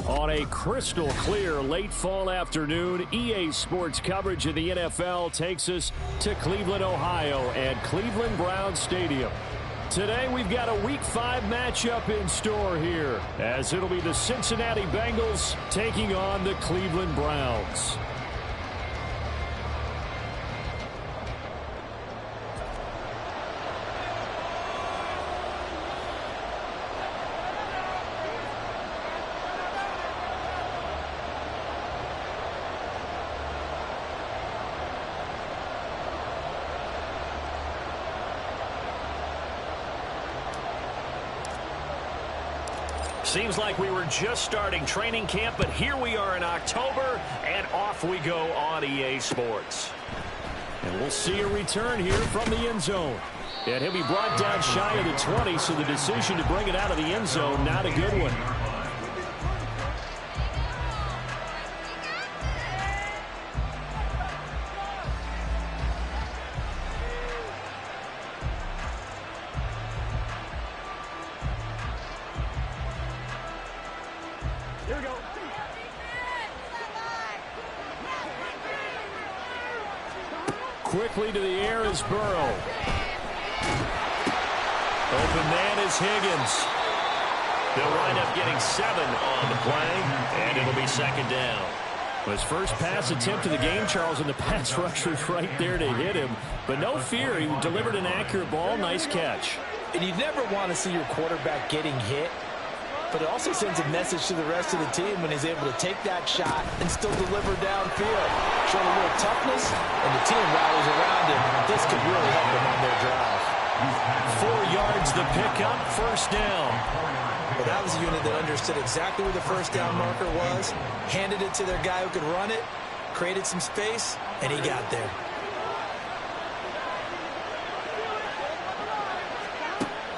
On a crystal clear late fall afternoon, EA Sports coverage of the NFL takes us to Cleveland, Ohio at Cleveland Browns Stadium. Today we've got a Week 5 matchup in store here, as it'll be the Cincinnati Bengals taking on the Cleveland Browns. Seems like we were just starting training camp, but here we are in October, and off we go on EA Sports. And we'll see a return here from the end zone. And he'll be brought down shy of the 20, so the decision to bring it out of the end zone, not a good one. Here we go. Quickly to the air is Burrow. Open man is Higgins. They'll wind up getting 7 on the play, and it'll be second down. His first pass attempt of the game, Charles, and the pass rusher's right there to hit him. But no fear, he delivered an accurate ball. Nice catch. And you never want to see your quarterback getting hit. But it also sends a message to the rest of the team when he's able to take that shot and still deliver downfield. Showing a little toughness, and the team rallies around him. This could really help them on their drive. 4 yards the pickup, first down. Well, that was a unit that understood exactly where the first down marker was, handed it to their guy who could run it, created some space, and he got there.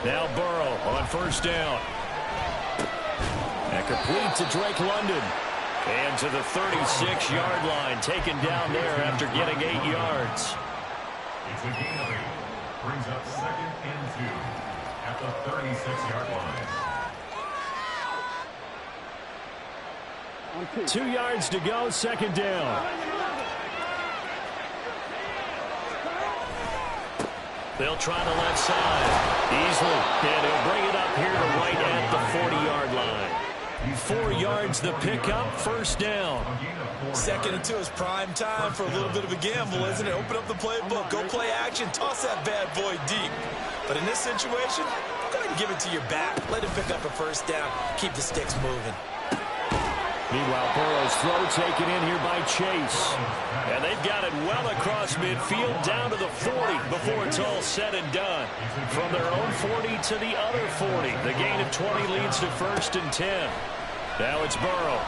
Now Burrow on first down. And complete to Drake London. And to the 36-yard line, taken down there after getting 8 yards. It's a gain of 8. Brings up 2nd and 2 at the 36-yard line. 2 yards to go, second down. They'll try the left side. Easily. And he'll bring it up here to right at the 40-yard line. 4 yards the pickup, first down. 2nd and 2 is prime time for a little bit of a gamble, isn't it? Open up the playbook, go play action, toss that bad boy deep. But in this situation, go ahead and give it to your back. Let him pick up a first down. Keep the sticks moving. Meanwhile, Burrow's throw taken in here by Chase. And they've got it well across midfield down to the 40 before it's all said and done. From their own 40 to the other 40. The gain of 20 leads to 1st and 10. Now it's Burrow.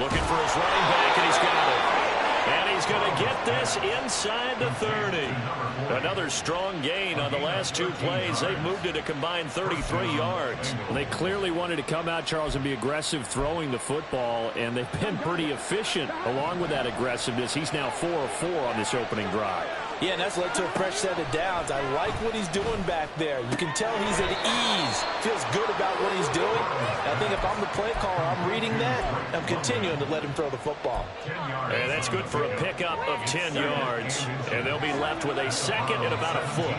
Looking for his running back, and he's got it. And he's going to get this inside the 30. Another strong gain on the last 2 plays. They've moved it a combined 33 yards. Well, they clearly wanted to come out, Charles, and be aggressive throwing the football, and they've been pretty efficient along with that aggressiveness. He's now 4 of 4 on this opening drive. Yeah, and that's led to a fresh set of downs. I like what he's doing back there. You can tell he's at ease. Feels good about what he's doing. I think if I'm the play caller, I'm reading that. I'm continuing to let him throw the football. And that's good for a pickup of 10 yards. And they'll be left with a 2nd and about a foot.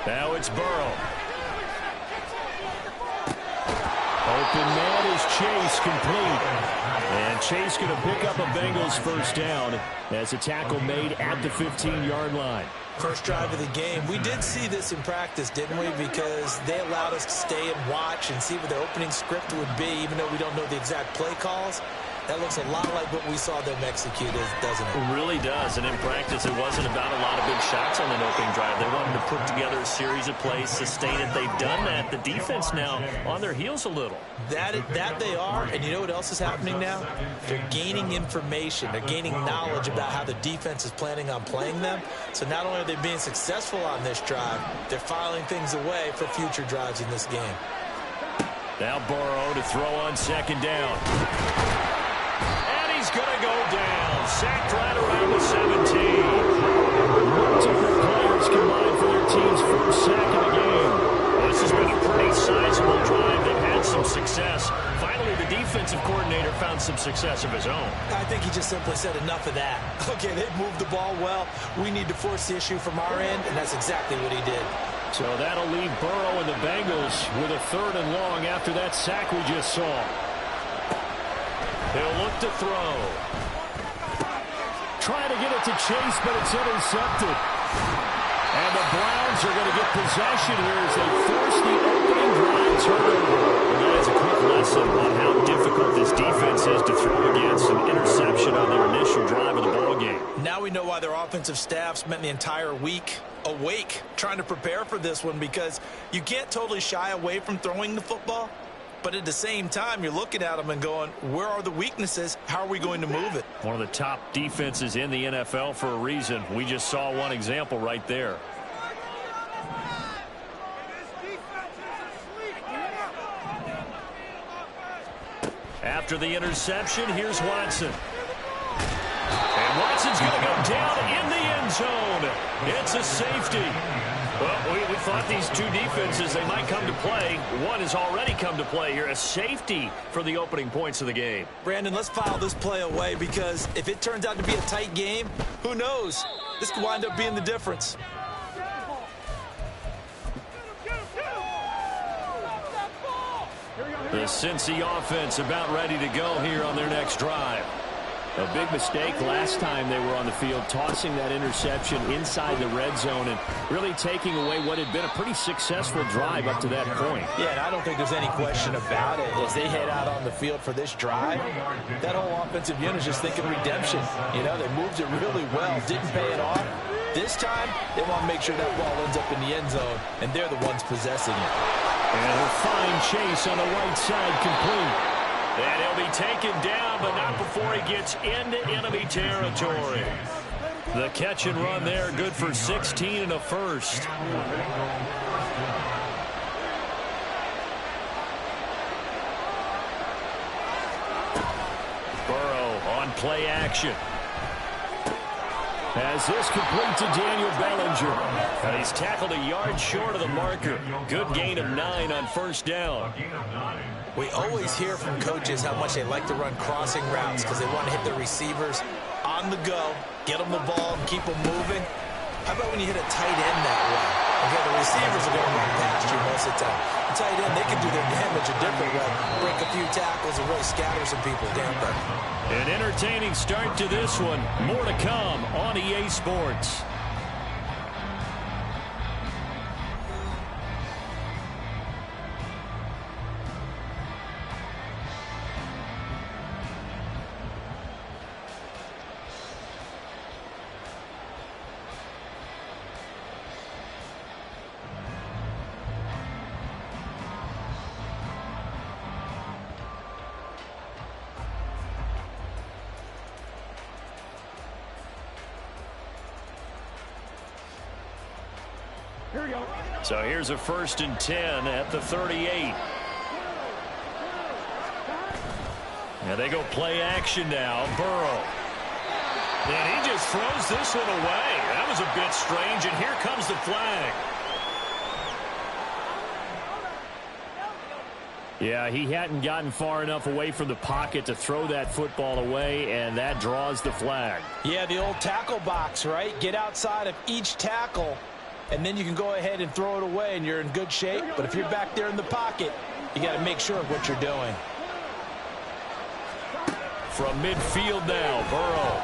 Now it's Burrow. Open man is Chase, complete. And Chase going to pick up a Bengals first down as a tackle made at the 15-yard line. First drive of the game. We did see this in practice, didn't we? Because they allowed us to stay and watch and see what the opening script would be, even though we don't know the exact play calls. That looks a lot like what we saw them execute, doesn't it? It really does. And in practice, it wasn't about a lot of big shots on an opening drive. They wanted to put together a series of plays, sustain it. They've done that. The defense now on their heels a little. That they are. And you know what else is happening now? They're gaining information. They're gaining knowledge about how the defense is planning on playing them. So not only are they being successful on this drive, they're filing things away for future drives in this game. Now Burrow to throw on second down. He's going to go down. sacked right around the 17. Multiple players combined for their team's first sack of the game. Well, this has been a pretty sizable drive. They've had some success. Finally, the defensive coordinator found some success of his own. I think he just simply said enough of that. Okay, they've moved the ball well. We need to force the issue from our end, and that's exactly what he did. So that'll leave Burrow and the Bengals with a 3rd and long after that sack we just saw. He'll look to throw. Trying to get it to Chase, but it's intercepted. And the Browns are going to get possession here as they force the opening drive turnover. And that is a quick lesson on how difficult this defense is to throw against an interception on their initial drive of the ballgame. Now we know why their offensive staff spent the entire week awake trying to prepare for this one, because you can't totally shy away from throwing the football. But at the same time, you're looking at them and going, where are the weaknesses? How are we going to move it? One of the top defenses in the NFL for a reason. We just saw one example right there. After the interception, here's Watson. And Watson's going to go down in the end zone. It's a safety. Well, we thought these two defenses, they might come to play. One has already come to play here. A safety for the opening points of the game. Brandon, let's file this play away, because if it turns out to be a tight game, who knows? This could wind up being the difference. The Cincy offense about ready to go here on their next drive. A big mistake last time they were on the field, tossing that interception inside the red zone and really taking away what had been a pretty successful drive up to that point. Yeah, and I don't think there's any question about it. As they head out on the field for this drive, that whole offensive unit is just thinking redemption. You know, they moved it really well, didn't pay it off. This time, they want to make sure that ball ends up in the end zone, and they're the ones possessing it. And he'll find Chase on the right side, complete. And he'll be taken down, but not before he gets into enemy territory. The catch and run there, good for 16 and a first. Burrow on play action. As this complete to Daniel Bellinger. And he's tackled a yard short of the marker. Good gain of 9 on first down. We always hear from coaches how much they like to run crossing routes because they want to hit their receivers on the go, get them the ball, and keep them moving. How about when you hit a tight end that way? Okay, the receivers are going to run past you most of the time. The tight end, they can do their damage a different way. Break a few tackles and really scatter some people, can't they? An entertaining start to this one. More to come on EA Sports. So here's a 1st and 10 at the 38. And they go play action now. Burrow. And he just throws this one away. That was a bit strange, and here comes the flag. Yeah, he hadn't gotten far enough away from the pocket to throw that football away, and that draws the flag. Yeah, the old tackle box, right? Get outside of each tackle, and then you can go ahead and throw it away, and you're in good shape. But if you're back there in the pocket, you got to make sure of what you're doing. From midfield now, Burrow.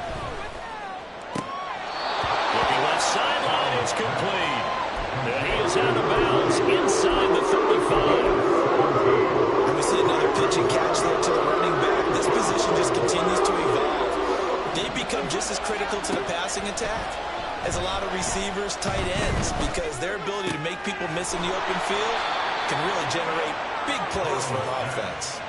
Looking left sideline, it's complete. And he is out of bounds inside the 35. And we see another pitch and catch there to the running back. This position just continues to evolve. They become just as critical to the passing attack as a lot of receivers, tight ends, because their ability to make people miss in the open field can really generate big plays for an offense.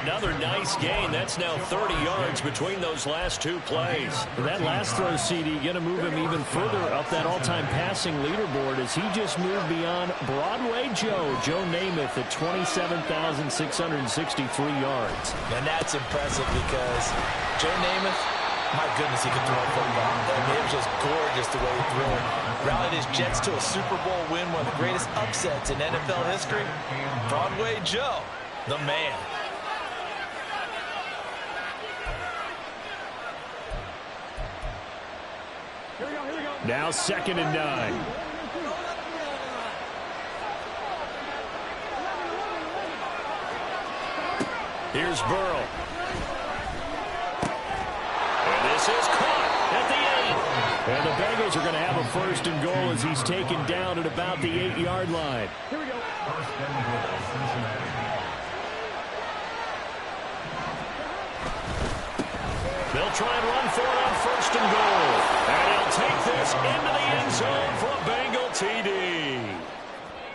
Another nice gain. That's now 30 yards between those last two plays. That last throw, CD, going to move him even further up that all-time passing leaderboard as he just moved beyond Broadway Joe Namath at 27,663 yards. And that's impressive because Joe Namath, My goodness, he can throw a football. I mean, it was just gorgeous the way he threw it. Rallied his Jets to a Super Bowl win, one of the greatest upsets in NFL history. Broadway Joe, the man. Now 2nd and 9. Here's Burrow. And this is caught at the 8. And the Bengals are going to have a 1st and goal as he's taken down at about the 8-yard line. Here we go. 1st and goal, Cincinnati. They'll try and run for it on 1st and goal. And he'll take this into the end zone for a Bengal TD.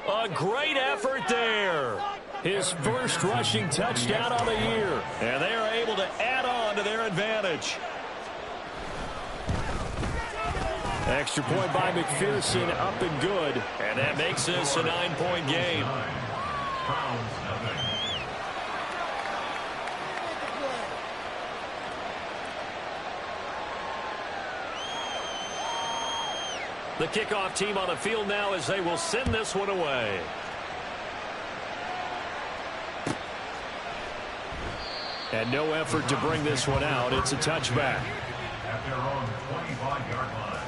A great effort there. His 1st rushing touchdown on the year. And they are able to add on to their advantage. Extra point by McPherson, up and good. And that makes this a 9-point game. Browns, nothing. The kickoff team on the field now as they will send this one away. And no effort to bring this one out. It's a touchback. At their own 25-yard line.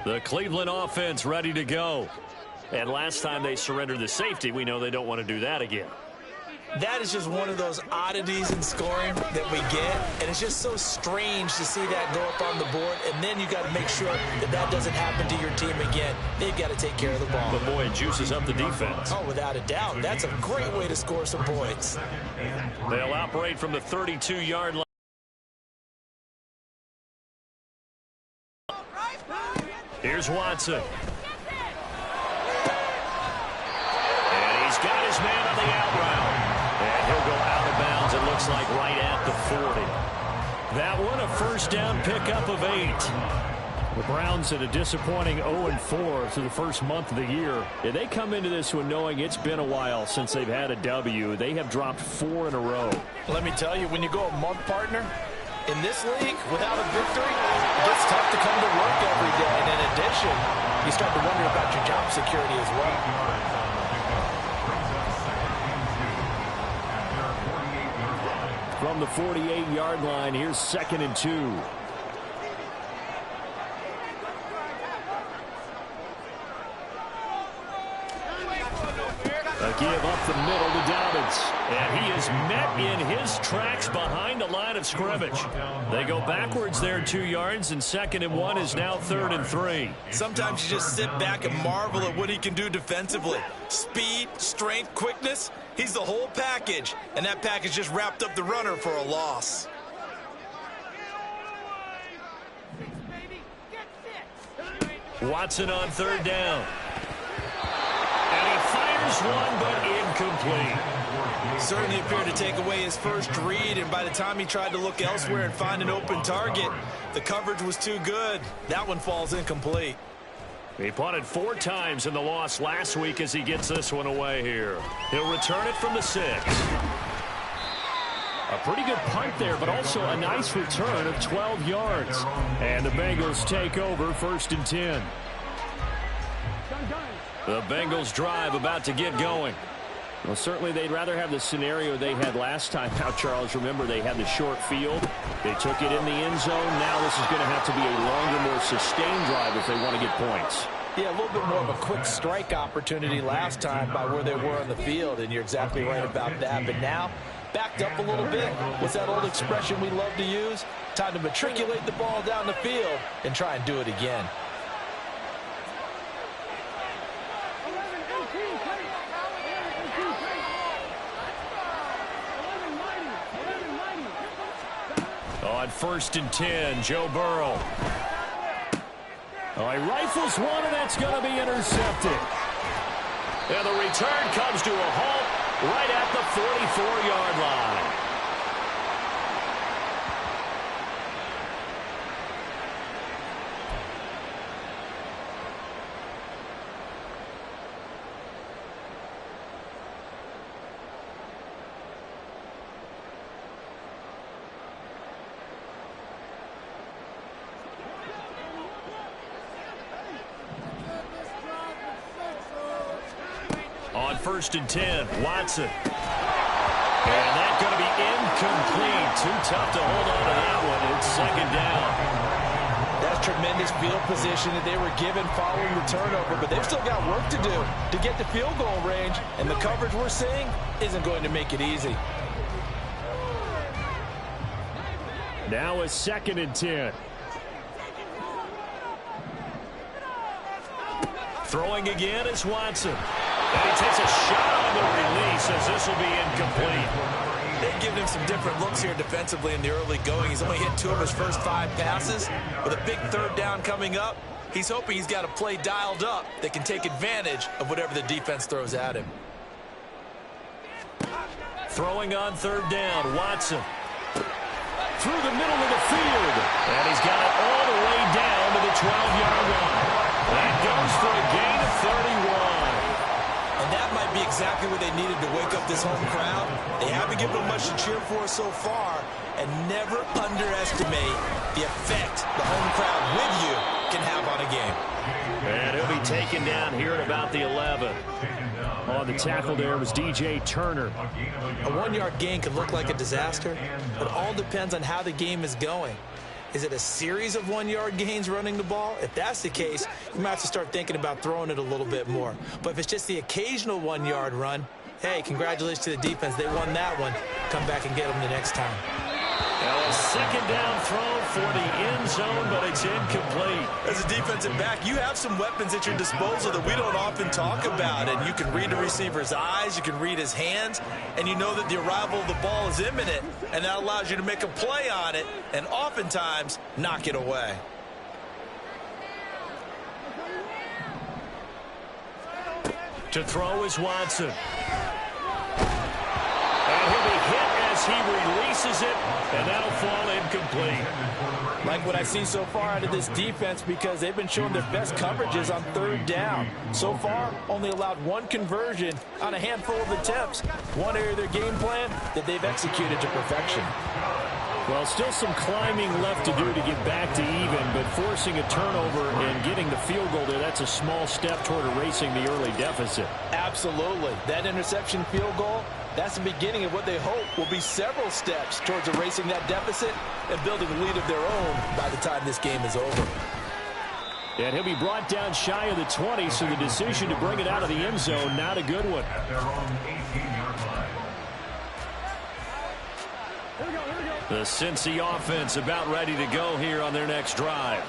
The Cleveland offense ready to go. And last time they surrendered the safety, we know they don't want to do that again. That is just one of those oddities in scoring that we get, and it's just so strange to see that go up on the board, and then you got to make sure that that doesn't happen to your team again. They've got to take care of the ball. But boy, it juices up the defense. Oh, without a doubt. That's a great way to score some points. They'll operate from the 32-yard line. Here's Watson. And he's got his man on the out route. And he'll go out of bounds, it looks like, right at the 40. That one a 1st down pickup of 8. The Browns at a disappointing 0-4 through the first month of the year. And they come into this one knowing it's been a while since they've had a W. They have dropped 4 in a row. Let me tell you, when you go a month, partner, in this league, without a victory, it gets tough to come to work every day. And in addition, you start to wonder about your job security as well. From the 48-yard line, here's 2nd and 2. A give up the middle to Dobbins. And he is met in his tracks behind the line of scrimmage. They go backwards there 2 yards, and 2nd and 1 is now 3rd and 3. Sometimes you just sit back and marvel at what he can do defensively. Speed, strength, quickness. He's the whole package. And that package just wrapped up the runner for a loss. Watson on 3rd down. And he fires one, but incomplete. Certainly appeared to take away his first read, and by the time he tried to look elsewhere and find an open target, the coverage was too good. That one falls incomplete. He punted 4 times in the loss last week as he gets this one away here. He'll return it from the 6. A pretty good punt there, but also a nice return of 12 yards. And the Bengals take over 1st and 10. The Bengals drive about to get going. Well, certainly they'd rather have the scenario they had last time out, Charles. Remember, they had the short field. They took it in the end zone. Now this is going to have to be a longer, more sustained drive if they want to get points. Yeah, a little bit more of a quick strike opportunity last time by where they were on the field, and you're exactly right about that. But now, backed up a little bit. What's that old expression we love to use? Time to matriculate the ball down the field and try and do it again. On 1st and 10, Joe Burrow. Oh, he rifles one, and that's going to be intercepted. And the return comes to a halt right at the 44-yard line. On 1st and 10, Watson. And that's going to be incomplete. Too tough to hold on to that one. It's 2nd down. That's tremendous field position that they were given following the turnover, but they've still got work to do to get to field goal range, and the coverage we're seeing isn't going to make it easy. Now a 2nd and 10. Throwing again is Watson. And he takes a shot on the release as this will be incomplete. They've given him some different looks here defensively in the early going. He's only hit 2 of his first 5 passes. With a big 3rd down coming up, he's hoping he's got a play dialed up that can take advantage of whatever the defense throws at him. Throwing on 3rd down, Watson. Through the middle of the field. And he's got it all the way down to the 12-yard line. That goes for a gain of 31. And that might be exactly what they needed to wake up this home crowd. They haven't given them much to cheer for so far. And never underestimate the effect the home crowd with you can have on a game. And he'll be taken down here at about the 11. On the tackle there was DJ Turner. A 1-yard gain could look like a disaster, but all depends on how the game is going. Is it a series of 1-yard gains running the ball? If that's the case, you might have to start thinking about throwing it a little bit more. But if it's just the occasional 1-yard run, hey, congratulations to the defense. They won that one. Come back and get them the next time. Now a 2nd down throw for the end zone, but it's incomplete. As a defensive back, you have some weapons at your disposal that we don't often talk about. And you can read the receiver's eyes, you can read his hands, and you know that the arrival of the ball is imminent, and that allows you to make a play on it and oftentimes knock it away. To throw is Watson. And he'll be hit as he releases it, and that'll fall incomplete. Like what I see so far out of this defense, because they've been showing their best coverages on 3rd down. So far, only allowed 1 conversion on a handful of attempts. One area of their game plan that they've executed to perfection. Well, still some climbing left to do to get back to even, but forcing a turnover and getting the field goal there, that's a small step toward erasing the early deficit. Absolutely. That interception field goal, that's the beginning of what they hope will be several steps towards erasing that deficit and building a lead of their own by the time this game is over. And he'll be brought down shy of the 20, so the decision to bring it out of the end zone, not a good one. At their own 18-yard line. The Cincy offense about ready to go here on their next drive.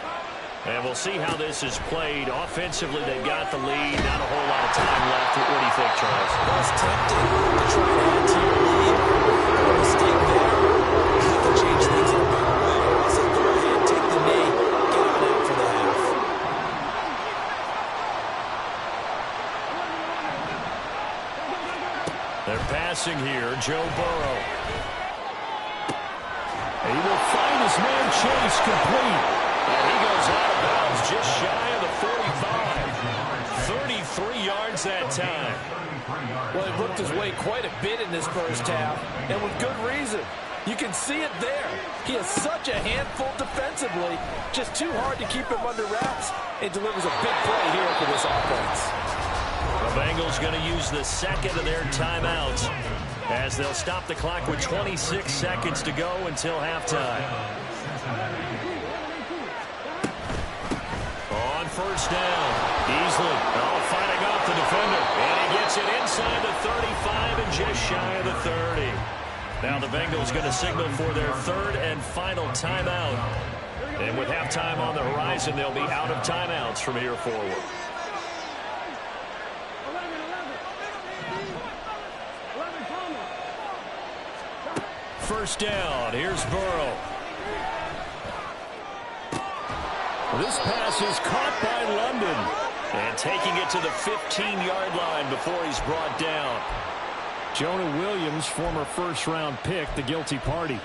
And we'll see how this is played. Offensively, they've got the lead. Not a whole lot of time left. What do you think, Charles? Well, it's tempting to try to add to your lead. A mistake there, you can change things in a big way. Also, go ahead, take the knee, get on out for the half. They're passing here. Joe Burrow. He will find his man Chase complete. And he goes out of bounds just shy of the 45. 33 yards that time. Well, he worked his way quite a bit in this first half, and with good reason. You can see it there. He is such a handful defensively, just too hard to keep him under wraps. It delivers a big play here for this offense. The Bengals going to use the 2nd of their timeouts as they'll stop the clock with 26 seconds to go until halftime. On 1st down, Easley fighting off the defender, and he gets it inside the 35 and just shy of the 30. Now the Bengals going to signal for their 3rd and final timeout. And with halftime on the horizon, they'll be out of timeouts from here forward. First down, here's Burrow. This pass is caught by London. And taking it to the 15-yard line before he's brought down. Jonah Williams, former first-round pick, the guilty party.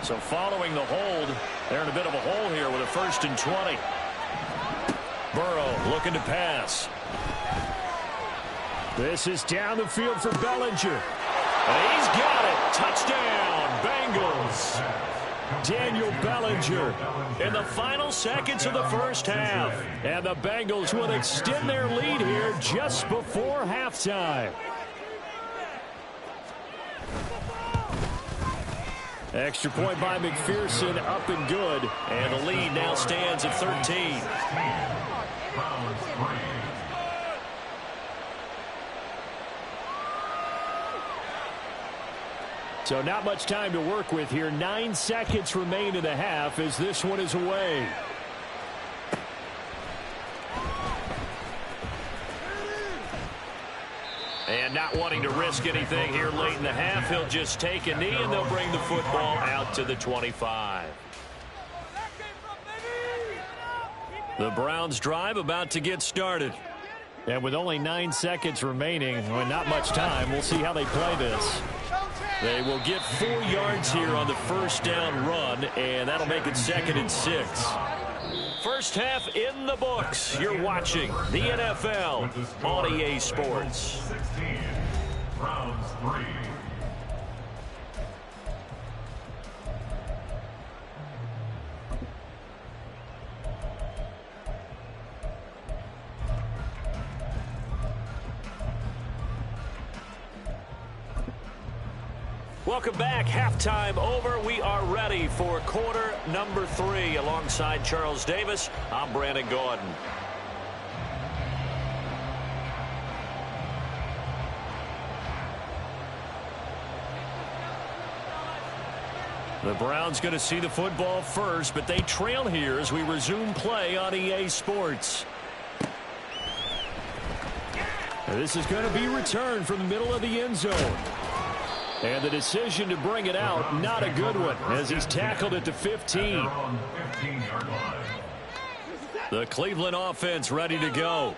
So following the hold, they're in a bit of a hole here with a 1st and 20. Burrow looking to pass. This is down the field for Bellinger. And he's got it. Touchdown, Bengals. Daniel Bellinger in the final seconds of the first half. And the Bengals will extend their lead here just before halftime. Extra point by McPherson, up and good. And the lead now stands at 13. So not much time to work with here. 9 seconds remain in the half as this one is away. And not wanting to risk anything here late in the half, he'll just take a knee and they'll bring the football out to the 25. The Browns drive about to get started. And with only 9 seconds remaining, well, not much time, we'll see how they play this. They will get 4 yards here on the first down run, and that'll make it 2nd and 6. First half in the books. You're watching the NFL on EA Sports. 16, Browns 3. Welcome back. Halftime over. We are ready for quarter number 3. Alongside Charles Davis, I'm Brandon Gordon. The Browns going to see the football first, but they trail here as we resume play on EA Sports. This is going to be returned from the middle of the end zone. And the decision to bring it out, not a good one, as he's tackled at the 15. The Cleveland offense ready to go.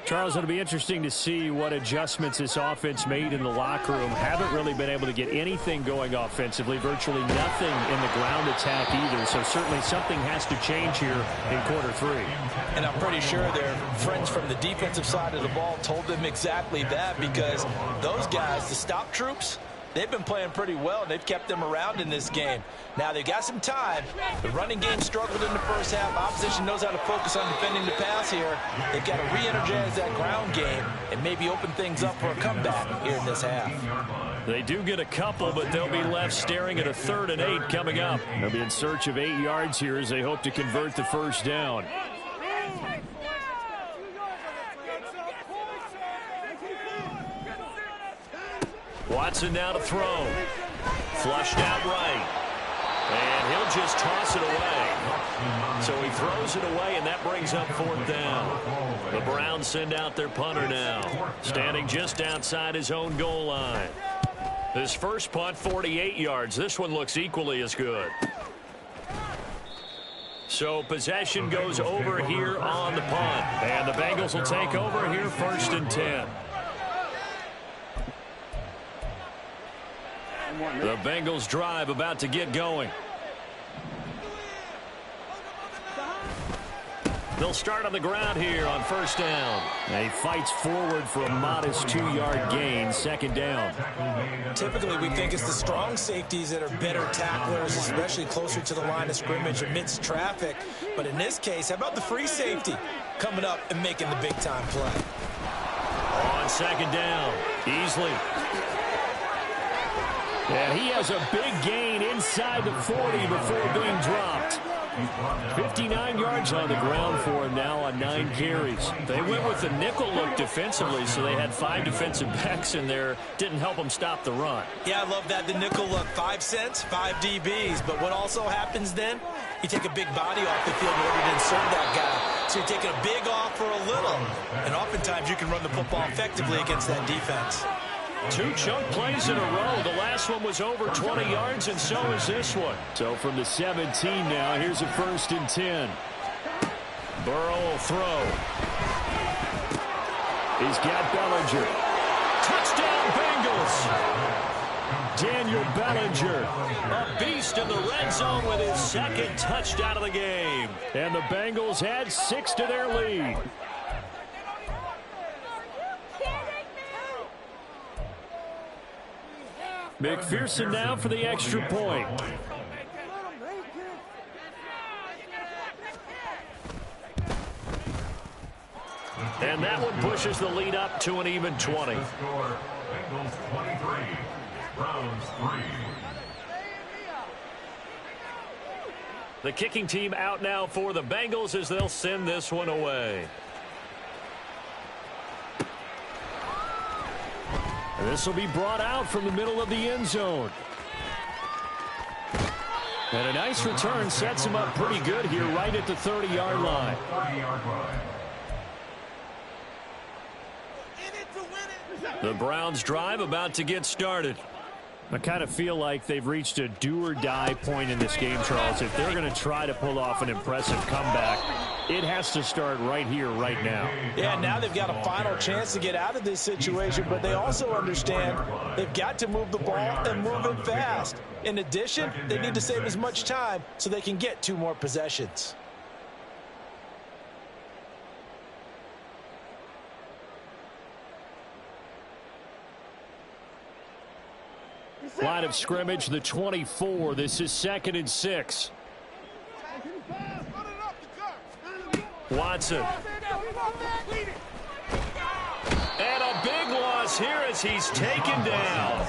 Charles, it'll be interesting to see what adjustments this offense made in the locker room. Haven't really been able to get anything going offensively, virtually nothing in the ground attack either. So certainly something has to change here in quarter 3. And I'm pretty sure their friends from the defensive side of the ball told them exactly that, because those guys, the stop troops, they've been playing pretty well, and they've kept them around in this game. Now, they've got some time. The running game struggled in the first half. Opposition knows how to focus on defending the pass here. They've got to re-energize that ground game and maybe open things up for a comeback here in this half. They do get a couple, but they'll be left staring at a 3rd and 8 coming up. They'll be in search of 8 yards here as they hope to convert the first down. Watson now to throw. Flushed out right. And he'll just toss it away. So he throws it away, and that brings up 4th down. The Browns send out their punter now, standing just outside his own goal line. His first punt, 48 yards. This one looks equally as good. So possession goes over here on the punt. And the Bengals will take over here 1st and 10. The Bengals drive about to get going. They'll start on the ground here on 1st down. And he fights forward for a modest 2-yard gain, 2nd down. Typically, we think it's the strong safeties that are better tacklers, especially closer to the line of scrimmage amidst traffic. But in this case, how about the free safety coming up and making the big-time play? On 2nd down, Easley. And he has a big gain inside the 40 before being dropped. 59 yards on the ground for him now on 9 carries. They went with the nickel look defensively, so they had 5 defensive backs in there. Didn't help them stop the run. Yeah, I love that. The nickel look, 5 cents, 5 DBs. But what also happens then, you take a big body off the field in order to insert that guy. So you're taking a big off for a little. And oftentimes you can run the football effectively against that defense. 2 chunk plays in a row. The last one was over 20 yards, and so is this one. So from the 17 now, here's a 1st and 10. Burrow will throw. He's got Bellinger. Touchdown, Bengals. Daniel Bellinger. A beast in the red zone with his 2nd touchdown of the game. And the Bengals add 6 to their lead. McPherson now for the extra point. And that one pushes the lead up to an even 20. The score, Bengals 23, Browns 3. The kicking team out now for the Bengals as they'll send this one away. This will be brought out from the middle of the end zone. And a nice return sets him up pretty good here right at the 30-yard line. 30-yard line. The Browns drive about to get started. I kind of feel like they've reached a do-or-die point in this game, Charles. If they're going to try to pull off an impressive comeback, it has to start right here, right now. Yeah, now they've got a final chance to get out of this situation, but they also understand they've got to move the ball and move it fast. In addition, they need to save as much time so they can get 2 more possessions. Line of scrimmage, the 24. This is 2nd and 6. Watson. And a big loss here as he's taken down.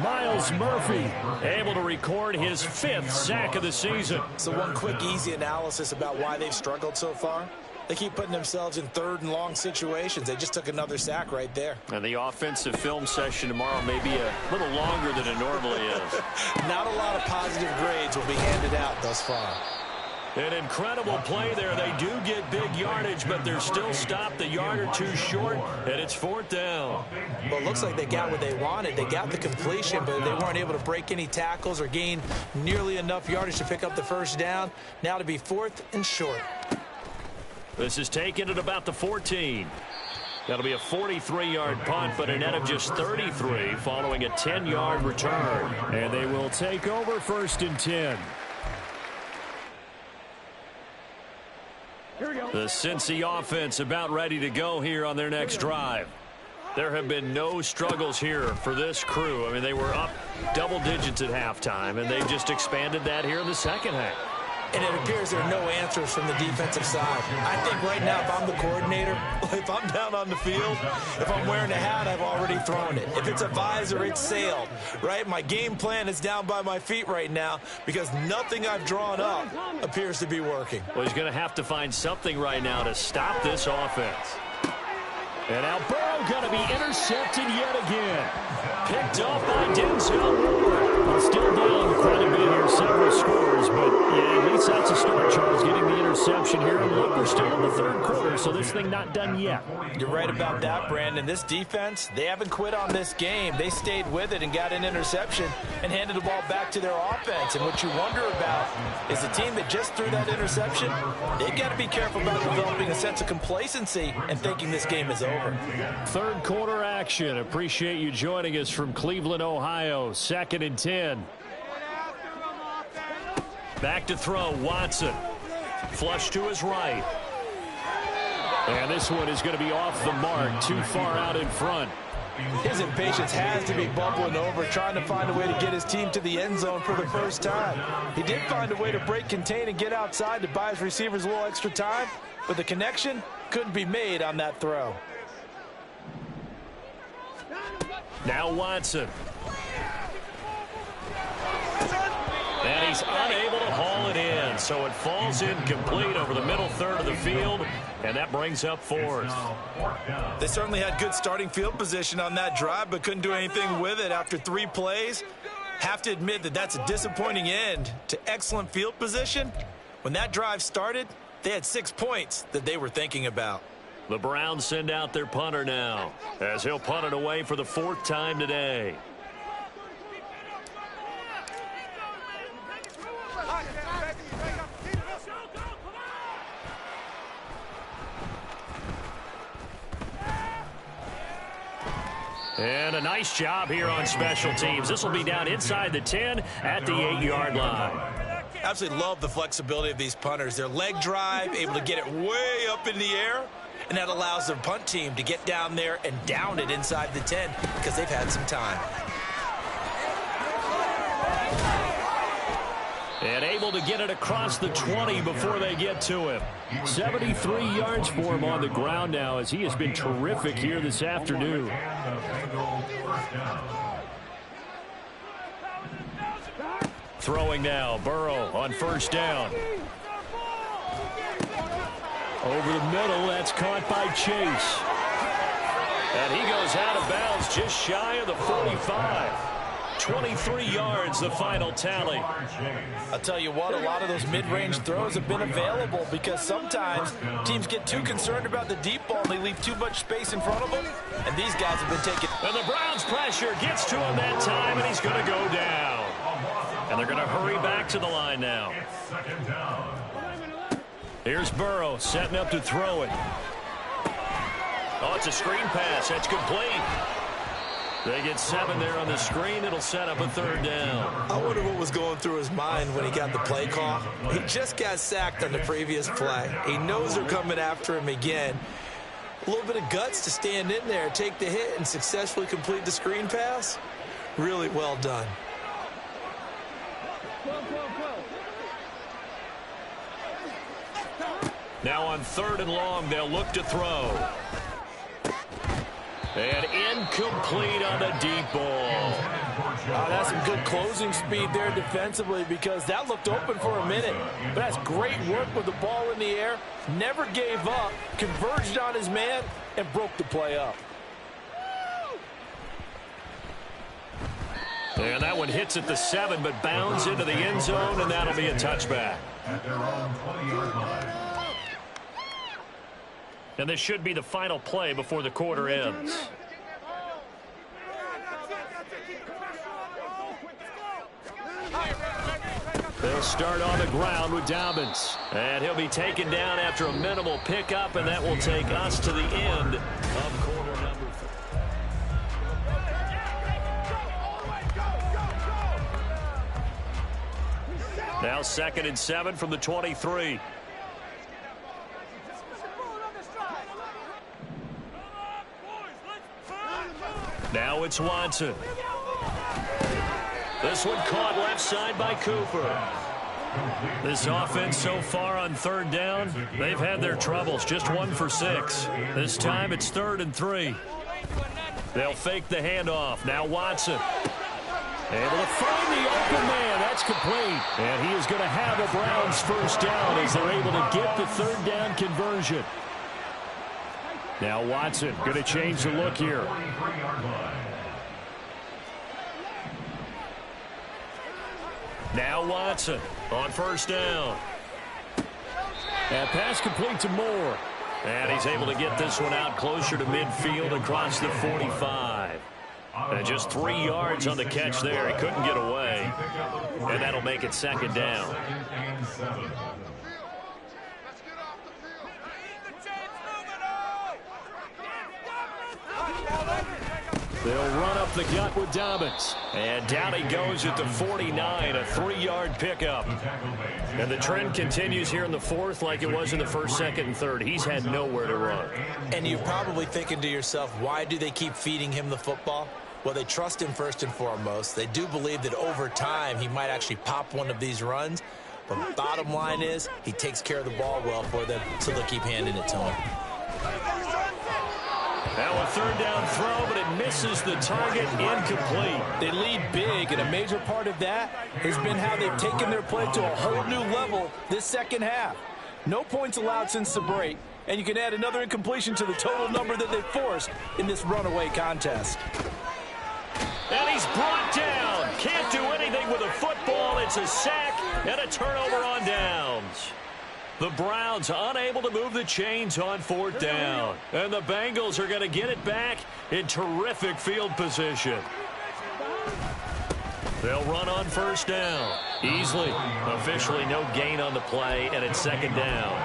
Miles Murphy Able to record his 5th sack of the season. So one quick, easy analysis about why they've struggled so far. They keep putting themselves in 3rd and long situations. They just took another sack right there. And the offensive film session tomorrow may be a little longer than it normally is. Not a lot of positive grades will be handed out thus far. An incredible play there. They do get big yardage, but they're still stopped a yard or 2 short, and it's 4th down. Well, it looks like they got what they wanted. They got the completion, but they weren't able to break any tackles or gain nearly enough yardage to pick up the 1st down. Now to be 4th and short. This is taken at about the 14. That'll be a 43-yard punt, but a net of just 33 following a 10-yard return. And they will take over 1st and 10. The Cincy offense about ready to go here on their next drive. There have been no struggles here for this crew. I mean, they were up double digits at halftime, and they've just expanded that here in the second half. And it appears there are no answers from the defensive side. I think right now, if I'm the coordinator, if I'm down on the field, if I'm wearing a hat, I've already thrown it. If it's a visor, it's sailed, right? My game plan is down by my feet right now because nothing I've drawn up appears to be working. Well, he's going to have to find something right now to stop this offense. And now Burrow going to be intercepted yet again. Picked off by Denzel Ward. Well, still down quite a bit here, several scores, but yeah, at least that's a start, Charles, getting the interception here. And look, we're still in the 3rd quarter, so this thing not done yet. You're right about that, Brandon. This defense, they haven't quit on this game. They stayed with it and got an interception and handed the ball back to their offense. And what you wonder about is the team that just threw that interception, they've got to be careful about developing a sense of complacency and thinking this game is over. 3rd quarter action. Appreciate you joining us from Cleveland, Ohio. 2nd and 10. Back to throw, Watson. Flush to his right. And this one is going to be off the mark, too far out in front. His impatience has to be bubbling over, trying to find a way to get his team to the end zone for the first time. He did find a way to break contain and get outside to buy his receivers a little extra time, but the connection couldn't be made on that throw. Now Watson. And he's unable to haul it in, so it falls incomplete over the middle 3rd of the field, and that brings up 4th. They certainly had good starting field position on that drive, but couldn't do anything with it after 3 plays. Have to admit that that's a disappointing end to excellent field position. When that drive started, they had 6 points that they were thinking about. The Browns send out their punter now, as he'll punt it away for the 4th time today. And a nice job here on special teams. This will be down inside the 10 at the 8-yard line. Absolutely love the flexibility of these punters. Their leg drive, able to get it way up in the air, and that allows their punt team to get down there and down it inside the 10 because they've had some time. And able to get it across the 20 before they get to him. 73 yards for him on the ground now as he has been terrific here this afternoon. Throwing now, Burrow on first down. Over the middle, that's caught by Chase. And he goes out of bounds just shy of the 45. 23 yards, the final tally. I'll tell you what, a lot of those mid-range throws have been available because sometimes teams get too concerned about the deep ball and they leave too much space in front of them, and these guys have been taking. And the Browns' pressure gets to him that time, and he's going to go down. And they're going to hurry back to the line now. Here's Burrow setting up to throw it. Oh, it's a screen pass. That's complete. They get 7 there on the screen. It'll set up a third down. I wonder what was going through his mind when he got the play call. He just got sacked on the previous play. He knows they're coming after him again. A little bit of guts to stand in there, take the hit, and successfully complete the screen pass. Really well done. Now on 3rd and long, they'll look to throw. And incomplete on the deep ball. Oh, that's some good closing speed there defensively because that looked open for a minute. But that's great work with the ball in the air. Never gave up, converged on his man, and broke the play up. And that one hits at the 7, but bounds into the end zone, and that'll be a touchback. At their own 20-yard line. And this should be the final play before the quarter ends. They'll start on the ground with Dobbins. And he'll be taken down after a minimal pickup, and that will take us to the end of quarter number 3. Now 2nd and 7 from the 23. Now it's Watson. This one caught left side by Cooper. This offense so far on 3rd down, they've had their troubles. Just 1 for 6. This time it's 3rd and 3. They'll fake the handoff. Now Watson. Able to find the open man. That's complete. And he is going to have a Browns first down as they're able to get the 3rd down conversion. Now Watson going to change the look here. Now Watson on first down. And pass complete to Moore. And he's able to get this one out closer to midfield across the 45. And just 3 yards on the catch there. He couldn't get away. And that'll make it 2nd down. They'll run up the gut with Dobbins. And down he goes at the 49, a 3-yard pickup. And the trend continues here in the 4th like it was in the 1st, 2nd, and 3rd. He's had nowhere to run. And you're probably thinking to yourself, why do they keep feeding him the football? Well, they trust him first and foremost. They do believe that over time he might actually pop one of these runs. But bottom line is he takes care of the ball well for them, so they'll keep handing it to him. Now a 3rd down throw, but it misses the target, incomplete. They lead big, and a major part of that has been how they've taken their play to a whole new level this 2nd half. No points allowed since the break, and you can add another incompletion to the total number that they've forced in this runaway contest. And he's brought down. Can't do anything with a football. It's a sack and a turnover on downs. The Browns unable to move the chains on 4th down. And the Bengals are going to get it back in terrific field position. They'll run on first down. Easily. Officially no gain on the play, and it's 2nd down.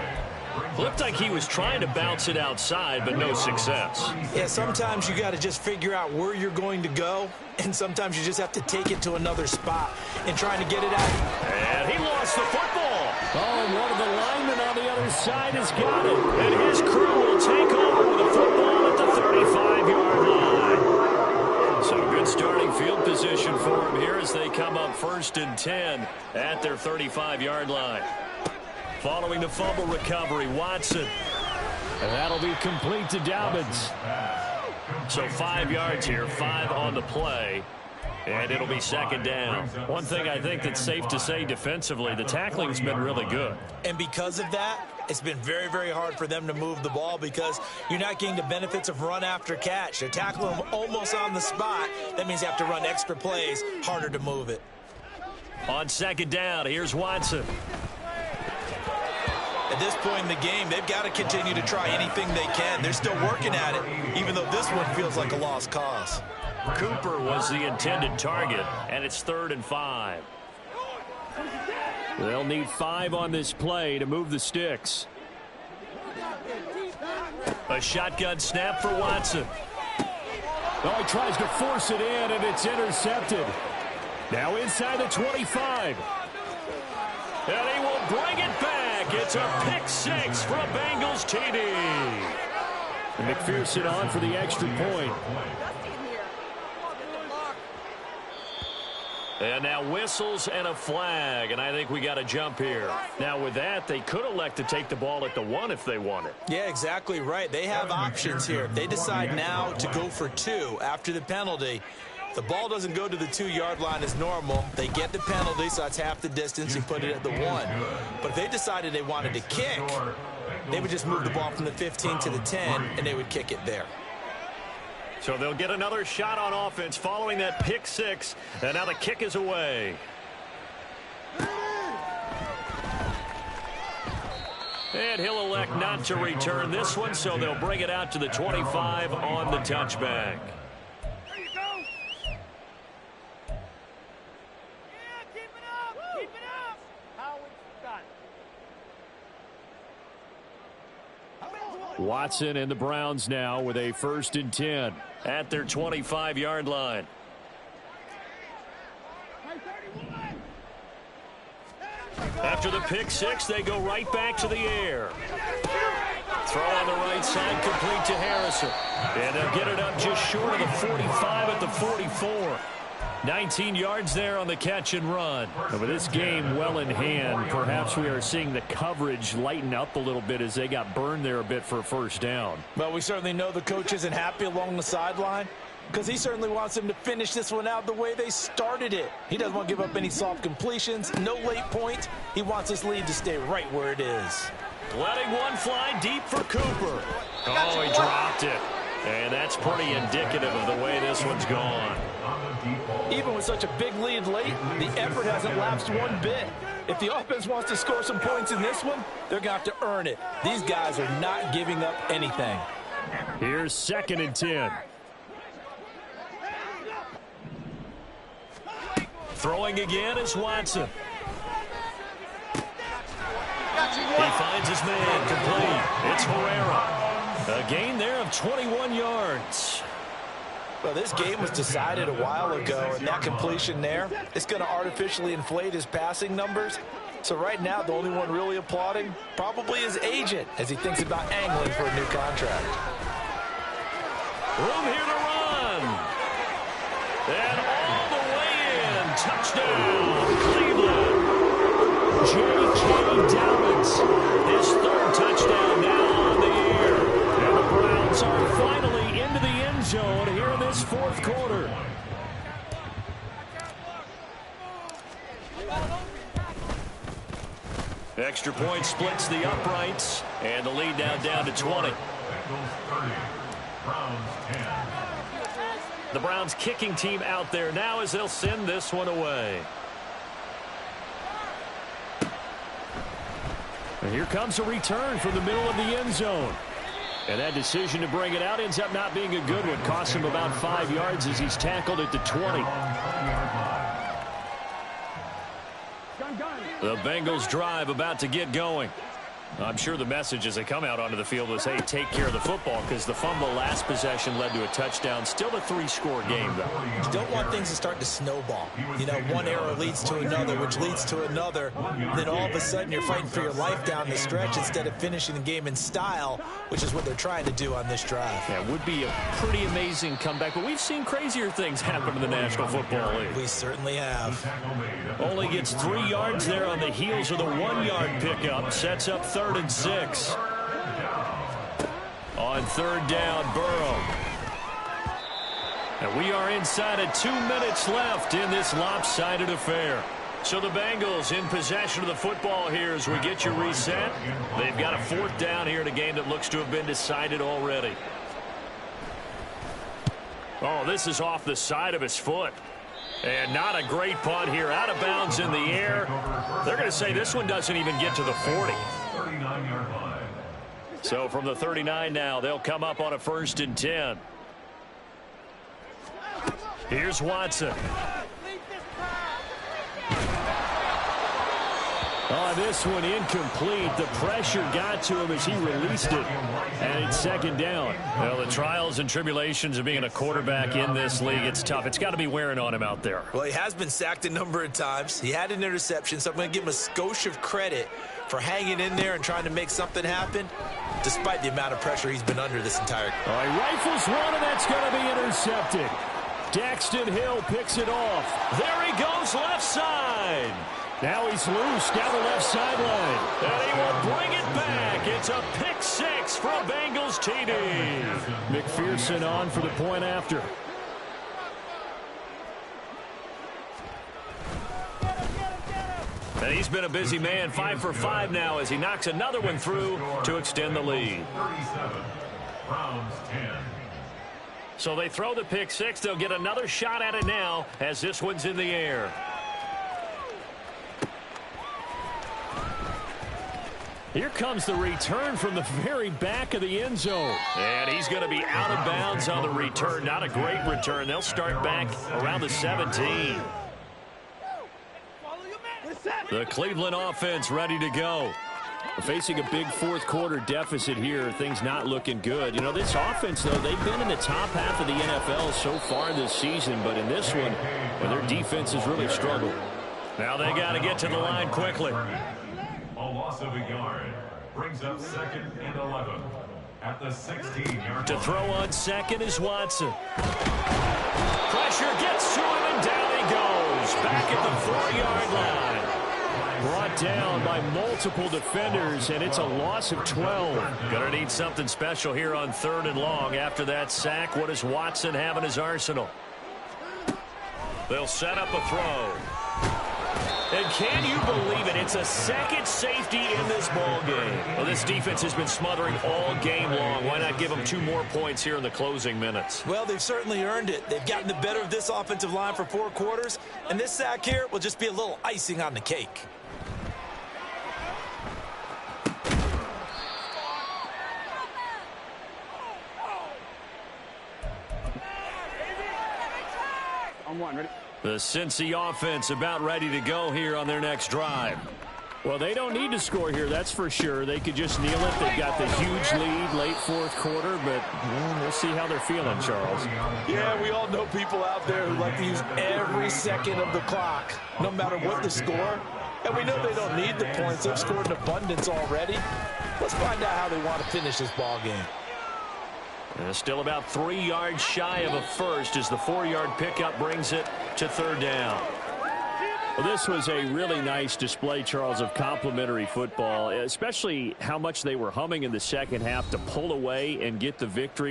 Looked like he was trying to bounce it outside, but no success. Yeah, sometimes you got to just figure out where you're going to go, and sometimes you just have to take it to another spot and trying to get it out. And he lost the football. Oh, and one of the linemen on the other side has got it. And his crew will take over with the football at the 35-yard line. So good starting field position for him here as they come up 1st 1st and 10 at their 35-yard line. Following the fumble recovery, Watson. And that'll be complete to Dobbins. So 5 yards here, 5 on the play. And it'll be 2nd down. One thing I think that's safe to say defensively, the tackling's been really good. And because of that, it's been very, very hard for them to move the ball because you're not getting the benefits of run after catch. They're tackling them almost on the spot. That means you have to run extra plays, harder to move it. On 2nd down, here's Watson. At this point in the game, they've got to continue to try anything they can. They're still working at it, even though this one feels like a lost cause. Cooper was the intended target, and it's 3rd and 5. They'll need 5 on this play to move the sticks. A shotgun snap for Watson. Oh, he tries to force it in, and it's intercepted. Now inside the 25. And he will bring it back. It's a pick 6 for a Bengals TD. And McPherson on for the extra point. And now whistles and a flag, and I think we got a jump here. Now with that, they could elect to take the ball at the 1 if they wanted. Yeah, exactly right. They have options here. If they decide now to go for 2 after the penalty, the ball doesn't go to the 2-yard line as normal. They get the penalty, so that's half the distance. You put it at the 1. But if they decided they wanted to kick, they would just move the ball from the 15 to the 10, and they would kick it there. So they'll get another shot on offense following that pick 6, and now the kick is away. And he'll elect not to return this one, so they'll bring it out to the 25 on the touchback. Watson and the Browns now with a 1st and 10 at their 25-yard line. After the pick 6, they go right back to the air. Throw on the right side, complete to Harrison. And they'll get it up just short of the 45 at the 44. 19 yards there on the catch and run. And with this game well in hand, perhaps we are seeing the coverage lighten up a little bit as they got burned there a bit for a 1st down. Well, we certainly know the coach isn't happy along the sideline because he certainly wants them to finish this one out the way they started it. He doesn't want to give up any soft completions, no late points. He wants this lead to stay right where it is. Letting one fly deep for Cooper. Oh, he dropped it. And that's pretty indicative of the way this one's gone. Even with such a big lead late, the effort hasn't lapsed one bit. If the offense wants to score some points in this one, they're going to have to earn it. These guys are not giving up anything. Here's 2nd and 10. Throwing again is Watson. He finds his man complete. It's Herrera. A gain there of 21 yards. Well, this game was decided a while ago, and that completion there, it's going to artificially inflate his passing numbers. So right now, the only one really applauding probably his agent as he thinks about angling for a new contract. Room here to run. And all the way in. Touchdown, Cleveland. J.K. Dobbins, his 3rd touchdown now on the year. And the Browns are finally into the end zone here in this 4th quarter. Extra point splits the uprights, and the lead now down to 20. The Browns kicking team out there now as they'll send this one away. And here comes a return from the middle of the end zone. And that decision to bring it out ends up not being a good one. Costs him about 5 yards as he's tackled at the 20. The Bengals drive about to get going. I'm sure the message as they come out onto the field was, hey, take care of the football, because the fumble last possession led to a touchdown. Still a 3-score game, though. You don't want things to start to snowball. You know, one error leads to another, which leads to another. Then all of a sudden you're fighting for your life down the stretch instead of finishing the game in style, which is what they're trying to do on this drive. Yeah, it would be a pretty amazing comeback, but we've seen crazier things happen in the National Football League. We certainly have. Only gets 3 yards there on the heels of the 1-yard pickup. Sets up 3rd and 6. On 3rd down, Burrow. And we are inside of 2 minutes left in this lopsided affair. So the Bengals in possession of the football here as we get you reset. They've got a 4th down here in a game that looks to have been decided already. Oh, this is off the side of his foot. And not a great punt here. Out of bounds in the air. They're going to say this one doesn't even get to the 40. So from the 39 now, they'll come up on a 1st and 10. Here's Watson. Oh, this one incomplete. The pressure got to him as he released it. And it's 2nd down. Well, the trials and tribulations of being a quarterback in this league, it's tough. It's got to be wearing on him out there. Well, he has been sacked a number of times. He had an interception, so I'm going to give him a skosh of credit for hanging in there and trying to make something happen, despite the amount of pressure he's been under this entire game. All right, rifles one, and that's going to be intercepted. Daxton Hill picks it off. There he goes, left side. Now he's loose down the left sideline. And he will bring it back. It's a pick 6 for a Bengals TD. McPherson on for the point after. And he's been a busy man, 5 for 5 now as he knocks another one through to extend the lead. 37, Browns 10. So they throw the pick 6. They'll get another shot at it now as this one's in the air. Here comes the return from the very back of the end zone. And he's going to be out of bounds on the return. Not a great return. They'll start back around the 17. The Cleveland offense ready to go. Facing a big 4th quarter deficit here, things not looking good. You know, this offense, though, they've been in the top half of the NFL so far this season, but in this one, well, their defense has really struggled. Now they got to get to the line quickly. A loss of a yard brings up 2nd and 11 at the 16-yard To line. throw on 2nd is Watson. Pressure gets to him and down he goes. Back at the 4-yard line. Brought down by multiple defenders, and it's a loss of 12. Gonna need something special here on 3rd and long. After that sack, what does Watson have in his arsenal? They'll set up a throw. And can you believe it? It's a 2nd safety in this ball game. Well, this defense has been smothering all game long. Why not give them 2 more points here in the closing minutes? Well, they've certainly earned it. They've gotten the better of this offensive line for 4 quarters, and this sack here will just be a little icing on the cake. The Cincy offense about ready to go here on their next drive. Well, they don't need to score here, that's for sure. They could just kneel it. They've got the huge lead late 4th quarter, but we'll see how they're feeling, Charles. Yeah, we all know people out there who like to use every second of the clock, no matter what the score. And we know they don't need the points. They've scored in abundance already. Let's find out how they want to finish this ball game. Still about 3 yards shy of a first as the 4-yard pickup brings it to 3rd down. Well, this was a really nice display, Charles, of complimentary football, especially how much they were humming in the second half to pull away and get the victory.